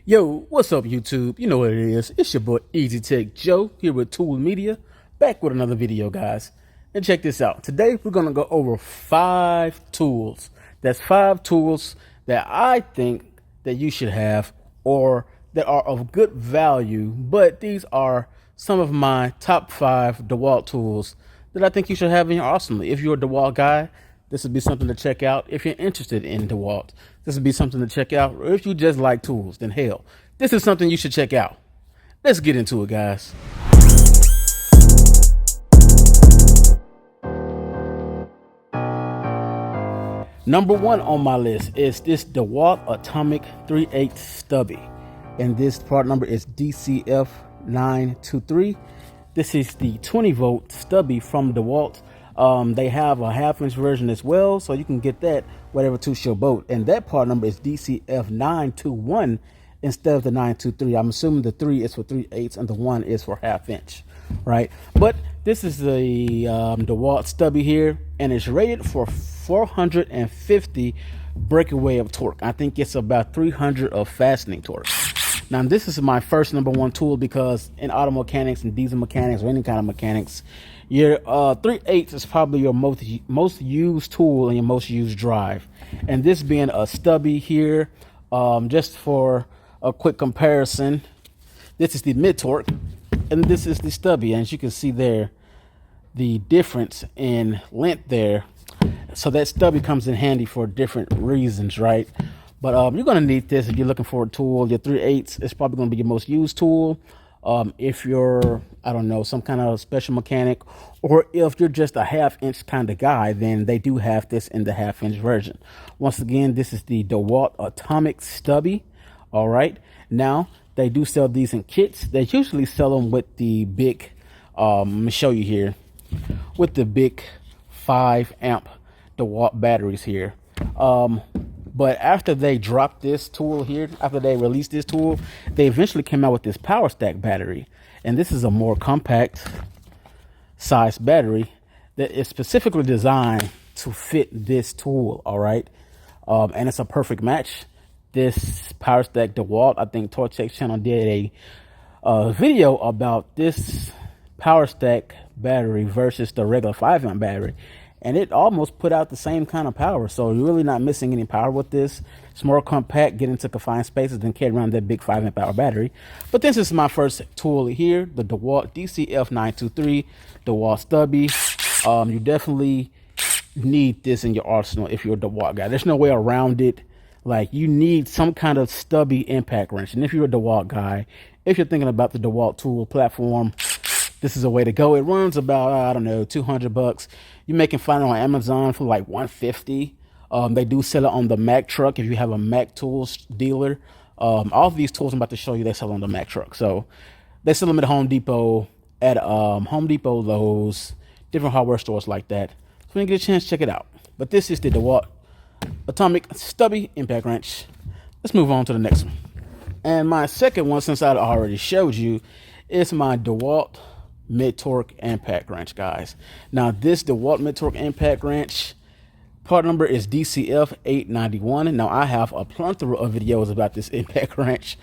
Yo, what's up YouTube? You know what it is. It's your boy Easy Tech Joe here with Tool Media, back with another video, guys. And check this out. Today we're gonna go over 5 tools. That's 5 tools that I think that you should have or that are of good value, but these are some of my top 5 DeWalt tools that I think you should have in your arsenal. If you're a DeWalt guy, this would be something to check out. If you're interested in DeWalt, this would be something to check out. Or if you just like tools, then hell, this is something you should check out. Let's get into it, guys. Number 1 on my list is this DeWalt Atomic 3/8 Stubby. And this part number is DCF923. This is the 20-volt Stubby from DeWalt. They have a 1/2-inch version as well, so you can get that whatever suits your boat. And that part number is DCF921 instead of the 923. I'm assuming the 3 is for 3/8 and the 1 is for 1/2 inch, right? But this is the DeWalt Stubby here, and it's rated for 450 breakaway of torque. I think it's about 300 of fastening torque. Now, this is my first number 1 tool because in auto mechanics and diesel mechanics or any kind of mechanics, your 3/8 is probably your most used tool and your most used drive. And this being a Stubby here, just for a quick comparison, this is the Mid Torque and this is the Stubby. And as you can see there, the difference in length there. So that Stubby comes in handy for different reasons, right? But you're going to need this if you're looking for a tool. Your 3/8 is probably going to be your most used tool. If you're, I don't know, some kind of special mechanic, or if you're just a 1/2 inch kind of guy, then they do have this in the 1/2 inch version. Once again, this is the DeWalt Atomic Stubby. All right. Now, they do sell these in kits. They usually sell them with the big, let me show you here, with the big 5 amp DeWalt batteries here. But after they dropped this tool here, after they released this tool, they eventually came out with this POWERSTACK battery. And this is a more compact size battery that is specifically designed to fit this tool, all right? And it's a perfect match. This POWERSTACK DeWalt, I think Tortech channel did a video about this POWERSTACK battery versus the regular 5 amp battery. And it almost put out the same kind of power. So you're really not missing any power with this. It's more compact, get into confined spaces than carry around that big 5 amp hour battery. But this is my first tool here, the DeWalt DCF923 DeWalt Stubby. You definitely need this in your arsenal if you're a DeWalt guy. There's no way around it. Like, you need some kind of Stubby impact wrench. And if you're a DeWalt guy, if you're thinking about the DeWalt tool platform, this is a way to go. It runs about, I don't know, $200. You can find it on Amazon for like $150. They do sell it on the Mac truck if you have a Mac tools dealer. All of these tools I'm about to show you, they sell on the Mac truck. So they sell them at Home Depot, Lowe's, different hardware stores like that. So when you get a chance, check it out. But this is the DeWalt Atomic Stubby impact wrench. Let's move on to the next one. And my second one, since I already showed you, is my DeWalt Mid Torque impact wrench, guys. Now, this DeWalt Mid Torque impact wrench, part number is DCF891. Now, I have a plethora of videos about this impact wrench.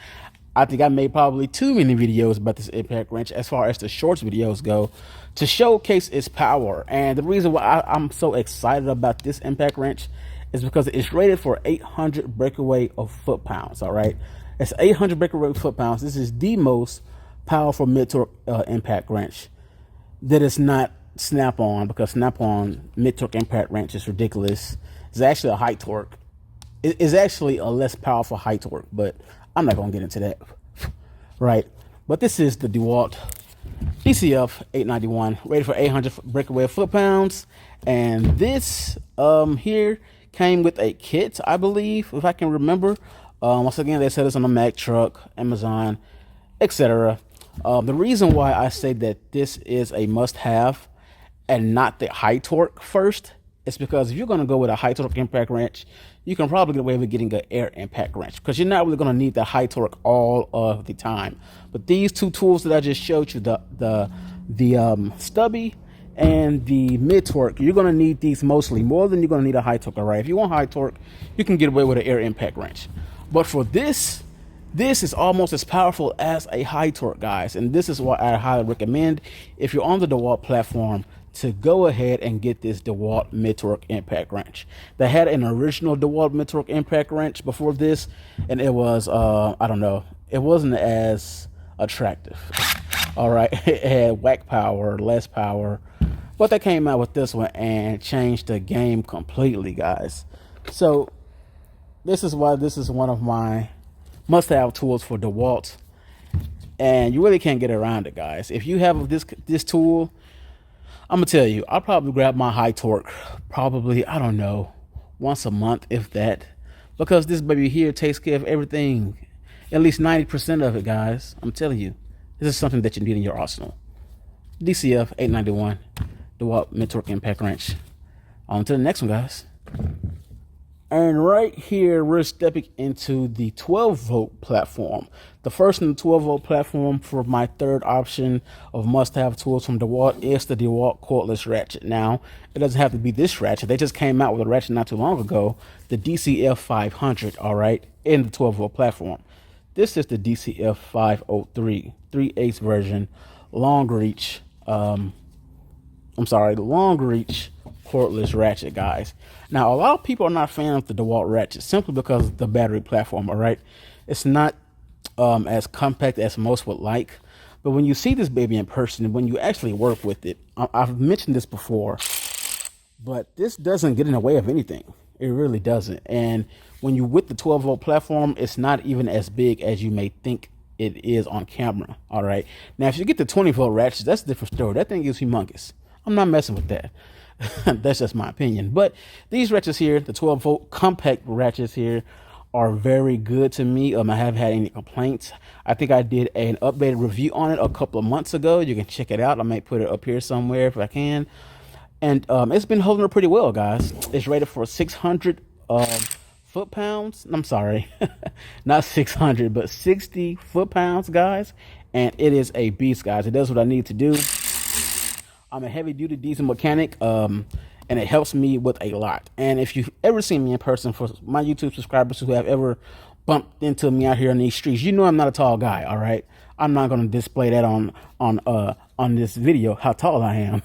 I think I made probably too many videos about this impact wrench as far as the shorts videos go to showcase its power. And the reason why I'm so excited about this impact wrench is because it's rated for 800 breakaway of foot-pounds. All right, it's 800 breakaway foot-pounds. This is the most powerful mid-torque impact wrench that is not snap-on, because snap-on mid-torque impact wrench is ridiculous. It's actually a high torque. It's actually a less powerful high torque, but I'm not going to get into that, right? But this is the DeWalt DCF 891, rated for 800 breakaway foot-pounds, and this here came with a kit, I believe, if I can remember. Once again, they said it's on the Mac truck, Amazon, etc. The reason why I say that this is a must-have and not the high torque first is because if you're going to go with a high torque impact wrench, you can probably get away with getting an air impact wrench because you're not really going to need the high torque all of the time. But these 2 tools that I just showed you, the Stubby and the Mid Torque, you're going to need these mostly more than you're going to need a high torque. All right, if you want high torque, you can get away with an air impact wrench. But for this, This is almost as powerful as a high torque, guys, and this is what I highly recommend if you're on the DeWalt platform to go ahead and get this DeWalt Mid Torque impact wrench. They had an original DeWalt Mid Torque impact wrench before this, and it was I don't know, it wasn't as attractive. All right, it had whack power, less power, but they came out with this one and changed the game completely, guys. So this is why this is one of my must-have tools for DeWalt, and you really can't get around it, guys. If you have this tool, I'm gonna tell you, I'll probably grab my high torque probably, I don't know, once a month, if that, because this baby here takes care of everything, at least 90% of it, guys. I'm telling you, this is something that you need in your arsenal. DCF 891 DeWalt Mid Torque impact wrench. On to the next one, guys. And right here, we're stepping into the 12-volt platform. The first in the 12-volt platform for my third option of must-have tools from DeWalt is the DeWalt Cordless Ratchet. Now, it doesn't have to be this ratchet. They just came out with a ratchet not too long ago, the DCF 500, all right, in the 12-volt platform. This is the DCF 503, 3/8 version, long reach cordless ratchet, guys. Now, a lot of people are not fans of the DeWalt ratchet simply because of the battery platform, all right? It's not as compact as most would like, but when you see this baby in person, when you actually work with it, I've mentioned this before, but this doesn't get in the way of anything. It really doesn't. And when you with the 12-volt platform, it's not even as big as you may think it is on camera, all right? Now, if you get the 20-volt ratchet, that's a different story. That thing is humongous. I'm not messing with that. That's just my opinion. But these ratchets here, the 12-volt compact ratchets here, are very good to me. I haven't had any complaints. I think I did an updated review on it a couple of months ago. You can check it out. I might put it up here somewhere if I can. And it's been holding up pretty well, guys. It's rated for 600 foot-pounds. I'm sorry, not 600, but 60 foot-pounds, guys. And it is a beast, guys. It does what I need to do. I'm a heavy-duty diesel mechanic, and it helps me with a lot. And if you've ever seen me in person, for my YouTube subscribers who have ever bumped into me out here on these streets, you know I'm not a tall guy, all right? I'm not going to display that on this video, how tall I am.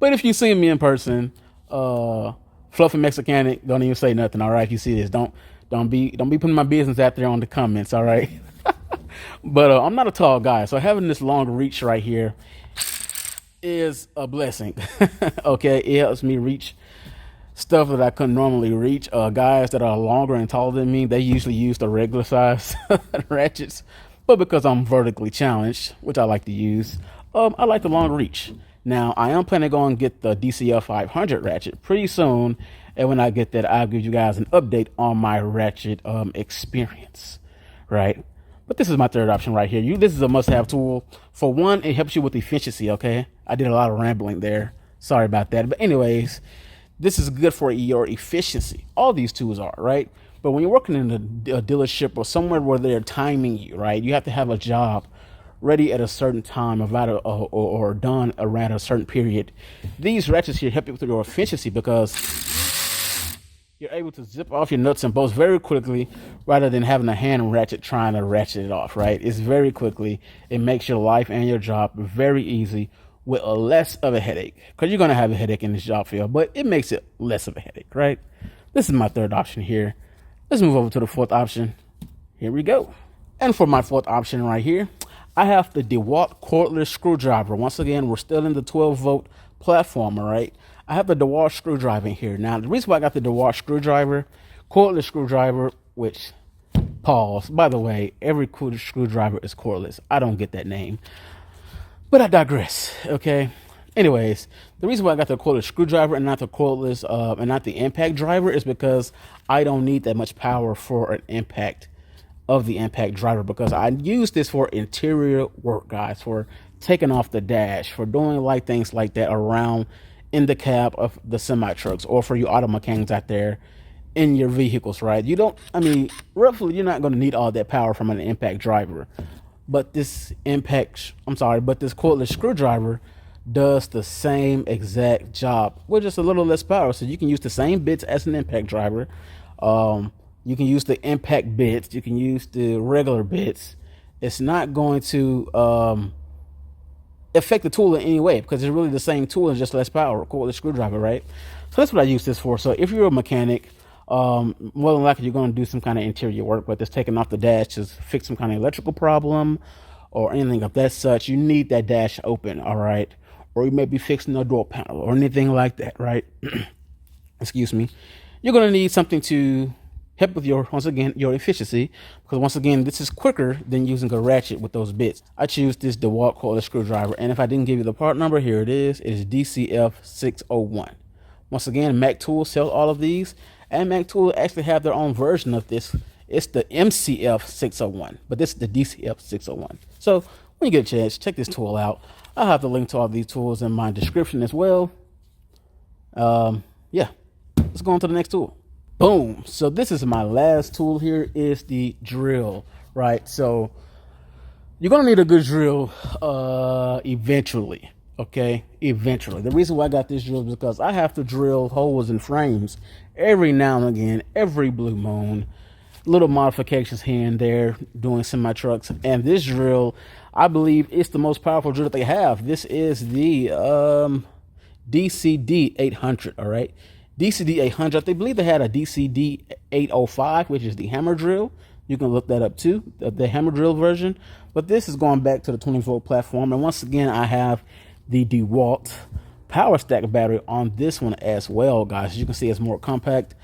But if you see me in person, Fluffy Mexicanic, don't even say nothing, all right? If you see this, don't be putting my business out there on the comments, all right? But I'm not a tall guy, so having this long reach right here is a blessing. Okay, it helps me reach stuff that I couldn't normally reach. Guys that are longer and taller than me, they usually use the regular size ratchets, but because I'm vertically challenged, which I like to use, I like the long reach. Now, I am planning on get the DCF 500 ratchet pretty soon, and when I get that, I'll give you guys an update on my ratchet experience, right? But this is my third option right here. This is a must-have tool. For one, it helps you with efficiency, okay? I did a lot of rambling there. Sorry about that. But anyways, this is good for your efficiency. All these tools are, right? But when you're working in a dealership or somewhere where they're timing you, right, you have to have a job ready at a certain time or done around a certain period. These ratchets here help you with your efficiency because you're able to zip off your nuts and bolts very quickly rather than having a hand ratchet trying to ratchet it off, right? It's very quickly. It makes your life and your job very easy with a less of a headache, because you're going to have a headache in this job field, but it makes it less of a headache, right? This is my third option here. Let's move over to the fourth option. Here we go. And for my fourth option right here, I have the DeWalt Cordless Screwdriver. Once again, we're still in the 12-volt platform, all right? I have the DeWalt Screwdriver here. Now, the reason why I got the DeWalt Screwdriver, cordless screwdriver, which, pause, by the way, every cordless screwdriver is cordless. I don't get that name, but I digress, okay? Anyways, the reason why I got the cordless screwdriver and not the cordless, and not the impact driver is because I don't need that much power for an impact of the impact driver, because I use this for interior work, guys, for taking off the dash, for doing like things like that around in the cab of the semi trucks, or for you auto mechanics out there in your vehicles, right? You don't, I mean, roughly, you're not going to need all that power from an impact driver, but this cordless screwdriver does the same exact job with just a little less power. So you can use the same bits as an impact driver, You can use the impact bits. You can use the regular bits. It's not going to affect the tool in any way because it's really the same tool and just less power. Cordless screwdriver, right? So that's what I use this for. So if you're a mechanic, more than likely you're going to do some kind of interior work, whether it's taking off the dash to fix some kind of electrical problem or anything of that such. You need that dash open, all right? Or you may be fixing a door panel or anything like that, right? Excuse me. You're going to need something to help with your, once again, your efficiency, because once again, this is quicker than using a ratchet with those bits. I choose this DeWalt cordless screwdriver, and if I didn't give you the part number, here it is. It is DCF601. Once again, Mac Tools sell all of these, and Mac Tools actually have their own version of this. It's the MCF601, but this is the DCF601. So when you get a chance, check this tool out. I'll have the link to all these tools in my description as well. Yeah, let's go on to the next tool. Boom. So this is my last tool here, is the drill, right? So you're going to need a good drill eventually, okay? Eventually. The reason why I got this drill is because I have to drill holes in frames every now and again, every blue moon. Little modifications here and there, doing semi-trucks. And this drill, I believe, is the most powerful drill that they have. This is the DCD 800, all right? DCD 800. I believe they had a DCD 805, which is the hammer drill. You can look that up too, the hammer drill version. But this is going back to the 20-volt platform. And once again, I have the DeWalt POWERSTACK battery on this one as well, guys. As you can see, it's more compact.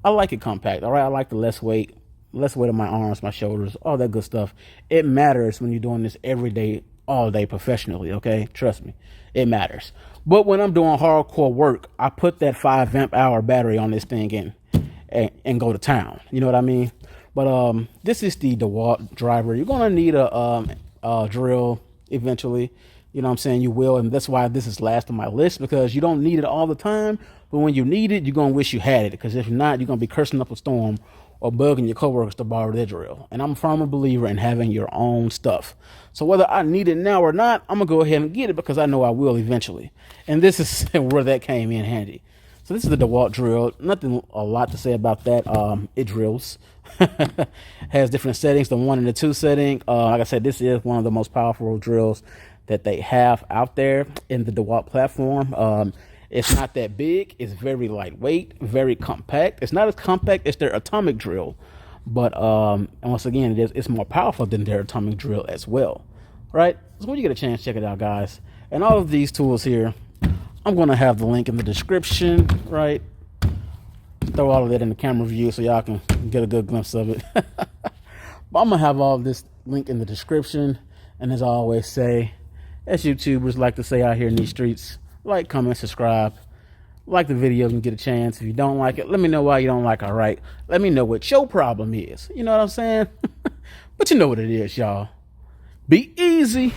I like it compact, all right? I like the less weight on my arms, my shoulders, all that good stuff. It matters when you're doing this every day, all day professionally, okay? Trust me, it matters. But when I'm doing hardcore work, I put that 5 amp hour battery on this thing and go to town. You know what I mean? But this is the DeWalt driver. You're gonna need a drill eventually. You know what I'm saying? You will, and that's why this is last on my list, because you don't need it all the time. But when you need it, you're gonna wish you had it, because if not, you're gonna be cursing up a storm or bugging your coworkers to borrow their drill. And I'm a firm believer in having your own stuff. So whether I need it now or not, I'm gonna go ahead and get it because I know I will eventually. And this is where that came in handy. So this is the DeWalt drill. Nothing a lot to say about that. It drills. Has different settings, the 1 and the 2 setting. Like I said, this is one of the most powerful drills that they have out there in the DeWalt platform. It's not that big. It's very lightweight, very compact. It's not as compact as their atomic drill, but and once again, it's more powerful than their atomic drill as well, right? So when you get a chance, check it out, guys. And all of these tools here, I'm going to have the link in the description, right? Throw all of that in the camera view so y'all can get a good glimpse of it. But I'm going to have all this link in the description. And as I always say, as YouTubers like to say out here in these streets, like, comment, subscribe, like the video and get a chance. If you don't like it, let me know why you don't like it, all right? Let me know what your problem is. You know what I'm saying? But you know what it is, y'all. Be easy.